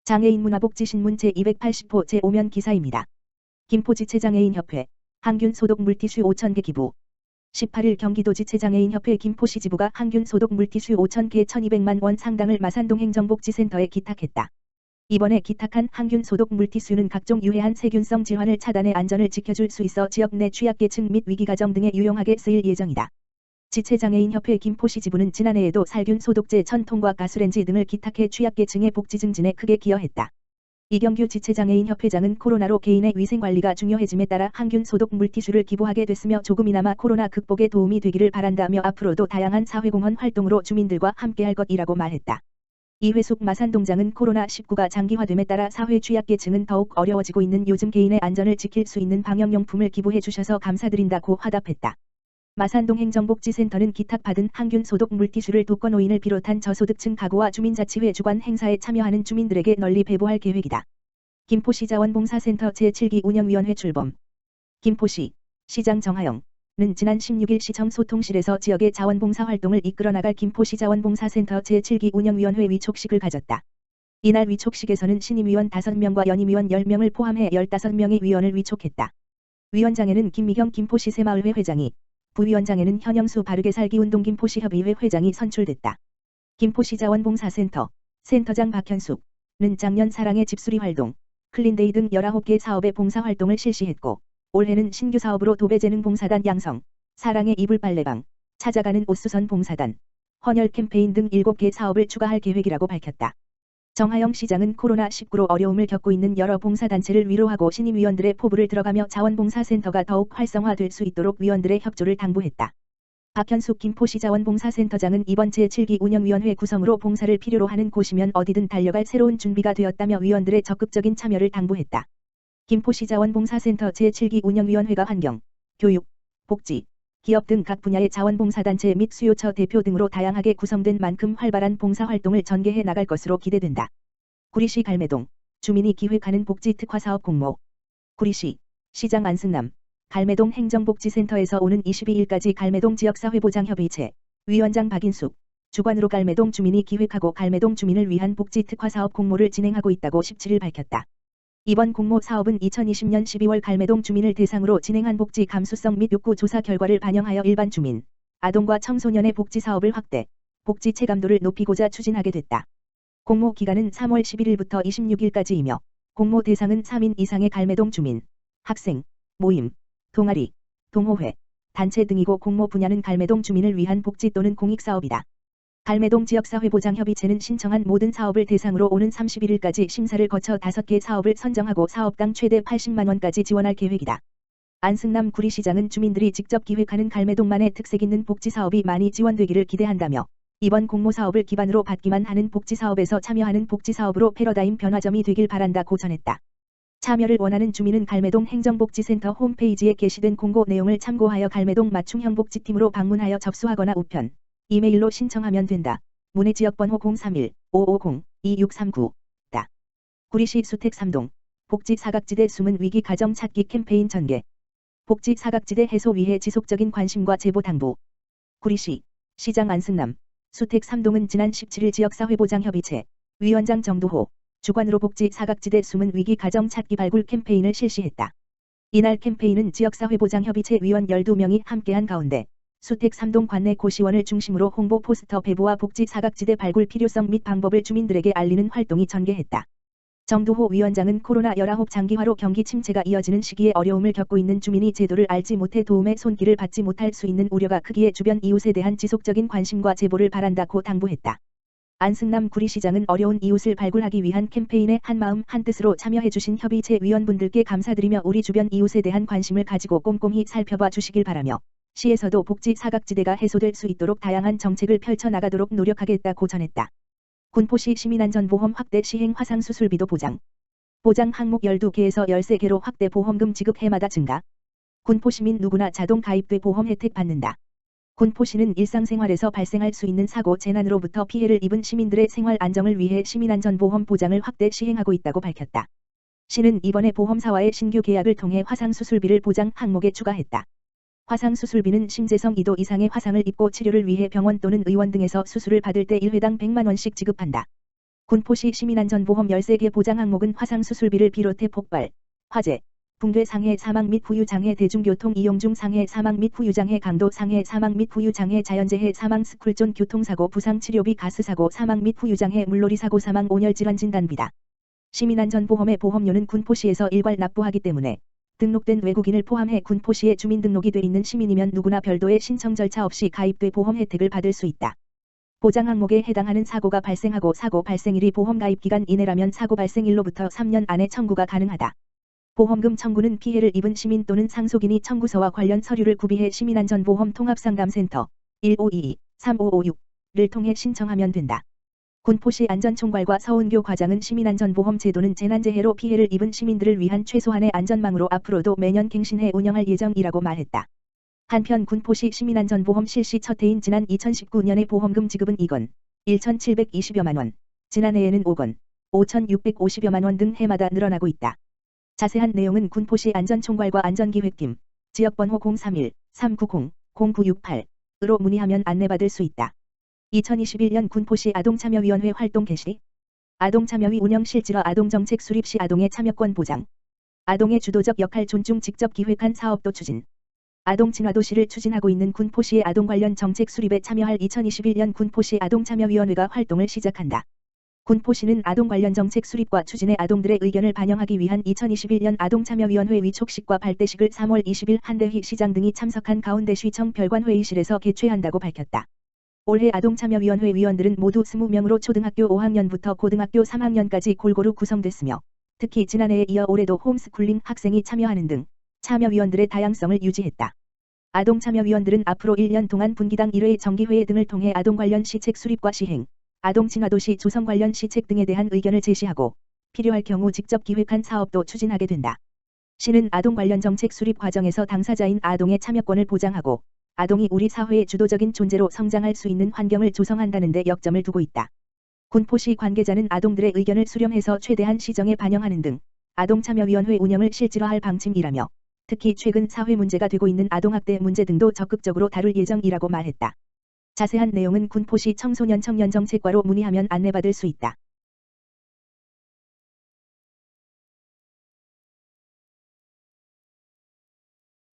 장애인 문화복지신문 제280호 제5면 기사입니다. 김포지체장애인협회 항균 소독 물티슈 5,000개 기부. 18일 경기도 지체장애인협회 김포시 지부가 항균 소독 물티슈 5,000개 1,200만 원 상당을 마산동 행정복지센터에 기탁했다. 이번에 기탁한 항균 소독 물티슈는 각종 유해한 세균성 질환을 차단해 안전을 지켜줄 수 있어 지역 내 취약계층 및 위기가정 등에 유용하게 쓰일 예정이다. 지체장애인협회 김포시 지부는 지난해에도 살균 소독제 1,000통과 가스렌지 등을 기탁해 취약계층의 복지 증진에 크게 기여했다. 이경규 지체장애인협회장은 코로나로 개인의 위생관리가 중요해짐에 따라 항균 소독 물티슈를 기부하게 됐으며 조금이나마 코로나 극복에 도움이 되기를 바란다며 앞으로도 다양한 사회공헌 활동으로 주민들과 함께할 것이라고 말했다. 이회숙 마산동장은 코로나19가 장기화됨에 따라 사회 취약계층은 더욱 어려워지고 있는 요즘 개인의 안전을 지킬 수 있는 방역용품을 기부해 주셔서 감사드린다고 화답했다. 마산동 행정복지센터는 기탁받은 항균 소독 물티슈를 독거노인을 비롯한 저소득층 가구와 주민자치회 주관 행사에 참여하는 주민들에게 널리 배부할 계획이다. 김포시 자원봉사센터 제7기 운영위원회 출범. 김포시 시장 정하영은 지난 16일 시청 소통실에서 지역의 자원봉사 활동을 이끌어 나갈 김포시 자원봉사센터 제7기 운영위원회 위촉식을 가졌다. 이날 위촉식에서는 신임위원 5명과 연임위원 10명을 포함해 15명의 위원을 위촉했다. 위원장에는 김미경 김포시 새마을회 회장이, 부위원장에는 현영수 바르게살기 운동 김포시협의회 회장이 선출됐다. 김포시 자원봉사센터 센터장 박현숙는 작년 사랑의 집수리 활동, 클린데이 등 19개 사업의 봉사활동을 실시했고 올해는 신규 사업으로 도배재능봉사단 양성, 사랑의 이불 빨래방, 찾아가는 옷수선 봉사단, 헌혈 캠페인 등 7개 사업을 추가할 계획이라고 밝혔다. 정하영 시장은 코로나19로 어려움을 겪고 있는 여러 봉사단체를 위로하고 신임위원들의 포부를 들어가며 자원봉사센터가 더욱 활성화될 수 있도록 위원들의 협조를 당부했다. 박현숙 김포시 자원봉사센터장은 이번 제7기 운영위원회 구성으로 봉사를 필요로 하는 곳이면 어디든 달려갈 새로운 준비가 되었다며 위원들의 적극적인 참여를 당부했다. 김포시 자원봉사센터 제7기 운영위원회가 환경, 교육, 복지, 기업 등 각 분야의 자원봉사단체 및 수요처 대표 등으로 다양하게 구성된 만큼 활발한 봉사활동을 전개해 나갈 것으로 기대된다. 구리시 갈매동 주민이 기획하는 복지특화사업 공모. 구리시 시장 안승남 갈매동 행정복지센터에서 오는 22일까지 갈매동 지역사회보장협의체 위원장 박인숙 주관으로 갈매동 주민이 기획하고 갈매동 주민을 위한 복지특화사업 공모를 진행하고 있다고 17일 밝혔다. 이번 공모 사업은 2020년 12월 갈매동 주민을 대상으로 진행한 복지 감수성 및 욕구 조사 결과를 반영하여 일반 주민, 아동과 청소년의 복지 사업을 확대, 복지 체감도를 높이고자 추진하게 됐다. 공모 기간은 3월 11일부터 26일까지이며 공모 대상은 3인 이상의 갈매동 주민, 학생, 모임, 동아리, 동호회, 단체 등이고 공모 분야는 갈매동 주민을 위한 복지 또는 공익사업이다. 갈매동 지역사회보장협의체는 신청한 모든 사업을 대상으로 오는 31일까지 심사를 거쳐 5개 사업을 선정하고 사업당 최대 80만 원까지 지원할 계획이다. 안승남 구리시장은 주민들이 직접 기획하는 갈매동만의 특색 있는 복지사업이 많이 지원되기를 기대한다며 이번 공모사업을 기반으로 받기만 하는 복지사업에서 참여하는 복지사업으로 패러다임 변화점이 되길 바란다고 전했다. 참여를 원하는 주민은 갈매동 행정복지센터 홈페이지에 게시된 공고 내용을 참고하여 갈매동 맞춤형 복지팀으로 방문하여 접수하거나 우편, 이메일로 신청하면 된다. 문의 지역번호 031-550-2639. 구리시 수택 3동 복지 사각지대 숨은 위기 가정 찾기 캠페인 전개. 복지 사각지대 해소 위해 지속적인 관심과 제보 당부. 구리시 시장 안승남 수택 3동은 지난 17일 지역사회보장협의체 위원장 정두호 주관으로 복지 사각지대 숨은 위기 가정 찾기 발굴 캠페인을 실시했다. 이날 캠페인은 지역사회보장협의체 위원 12명이 함께한 가운데 수택 3동 관내 고시원을 중심으로 홍보 포스터 배부와 복지 사각지대 발굴 필요성 및 방법을 주민들에게 알리는 활동이 전개했다. 정두호 위원장은 코로나19 장기화로 경기 침체가 이어지는 시기에 어려움을 겪고 있는 주민이 제도를 알지 못해 도움의 손길을 받지 못할 수 있는 우려가 크기에 주변 이웃에 대한 지속적인 관심과 제보를 바란다고 당부했다. 안승남 구리시장은 어려운 이웃을 발굴하기 위한 캠페인에 한마음 한뜻으로 참여해주신 협의체 위원분들께 감사드리며 우리 주변 이웃에 대한 관심을 가지고 꼼꼼히 살펴봐 주시길 바라며 시에서도 복지 사각지대가 해소될 수 있도록 다양한 정책을 펼쳐나가도록 노력하겠다고 전했다. 군포시 시민안전보험 확대 시행 화상수술비도 보장 항목 12개에서 13개로 확대 보험금 지급 해마다 증가. 군포시민 누구나 자동 가입돼 보험 혜택 받는다. 군포시는 일상생활에서 발생할 수 있는 사고 재난으로부터 피해를 입은 시민들의 생활 안정을 위해 시민안전보험 보장을 확대 시행하고 있다고 밝혔다. 시는 이번에 보험사와의 신규 계약을 통해 화상수술비를 보장 항목에 추가했다. 화상수술비는 심재성 2도 이상의 화상을 입고 치료를 위해 병원 또는 의원 등에서 수술을 받을 때 1회당 100만 원씩 지급한다. 군포시 시민안전보험 13개 보장 항목은 화상수술비를 비롯해 폭발, 화재, 붕괴 상해 사망 및 후유장해 대중교통 이용 중 상해 사망 및 후유장해 강도 상해 사망 및 후유장해 자연재해 사망 스쿨존 교통사고 부상 치료비 가스사고 사망 및 후유장해 물놀이 사고 사망 온열질환 진단비다. 시민안전보험의 보험료는 군포시에서 일괄 납부하기 때문에 등록된 외국인을 포함해 군포시에 주민등록이 돼 있는 시민이면 누구나 별도의 신청 절차 없이 가입돼 보험 혜택을 받을 수 있다. 보장 항목에 해당하는 사고가 발생하고 사고 발생일이 보험 가입 기간 이내라면 사고 발생일로부터 3년 안에 청구가 가능하다. 보험금 청구는 피해를 입은 시민 또는 상속인이 청구서와 관련 서류를 구비해 시민안전보험 통합상담센터 1522-3556를 통해 신청하면 된다. 군포시 안전총괄과 서운교 과장은 시민안전보험 제도는 재난재해로 피해를 입은 시민들을 위한 최소한의 안전망으로 앞으로도 매년 갱신해 운영할 예정이라고 말했다. 한편 군포시 시민안전보험 실시 첫 해인 지난 2019년의 보험금 지급은 2건 1,720여만 원, 지난해에는 5건 5,650여만 원 등 해마다 늘어나고 있다. 자세한 내용은 군포시 안전총괄과 안전기획팀 지역번호 031-390-0968으로 문의하면 안내받을 수 있다. 2021년 군포시 아동참여위원회 활동 개시. 아동참여위 운영 실질화 아동정책 수립 시 아동의 참여권 보장. 아동의 주도적 역할 존중 직접 기획한 사업도 추진. 아동친화도시를 추진하고 있는 군포시의 아동 관련 정책 수립에 참여할 2021년 군포시 아동참여위원회가 활동을 시작한다. 군포시는 아동 관련 정책 수립과 추진에 아동들의 의견을 반영하기 위한 2021년 아동참여위원회 위촉식과 발대식을 3월 20일 한대휘 시장 등이 참석한 가운데 시청 별관회의실에서 개최한다고 밝혔다. 올해 아동참여위원회 위원들은 모두 20명으로 초등학교 5학년부터 고등학교 3학년까지 골고루 구성됐으며 특히 지난해에 이어 올해도 홈스쿨링 학생이 참여하는 등 참여위원들의 다양성을 유지했다. 아동참여위원들은 앞으로 1년 동안 분기당 1회 정기회의 등을 통해 아동 관련 시책 수립과 시행, 아동친화도시 조성 관련 시책 등에 대한 의견을 제시하고 필요할 경우 직접 기획한 사업도 추진하게 된다. 시는 아동 관련 정책 수립 과정에서 당사자인 아동의 참여권을 보장하고 아동이 우리 사회의 주도적인 존재로 성장할 수 있는 환경을 조성한다는 데 역점을 두고 있다. 군포시 관계자는 아동들의 의견을 수렴해서 최대한 시정에 반영하는 등 아동참여위원회 운영을 실질화할 방침이라며 특히 최근 사회 문제가 되고 있는 아동학대 문제 등도 적극적으로 다룰 예정이라고 말했다. 자세한 내용은 군포시 청소년 청년정책과로 문의하면 안내받을 수 있다.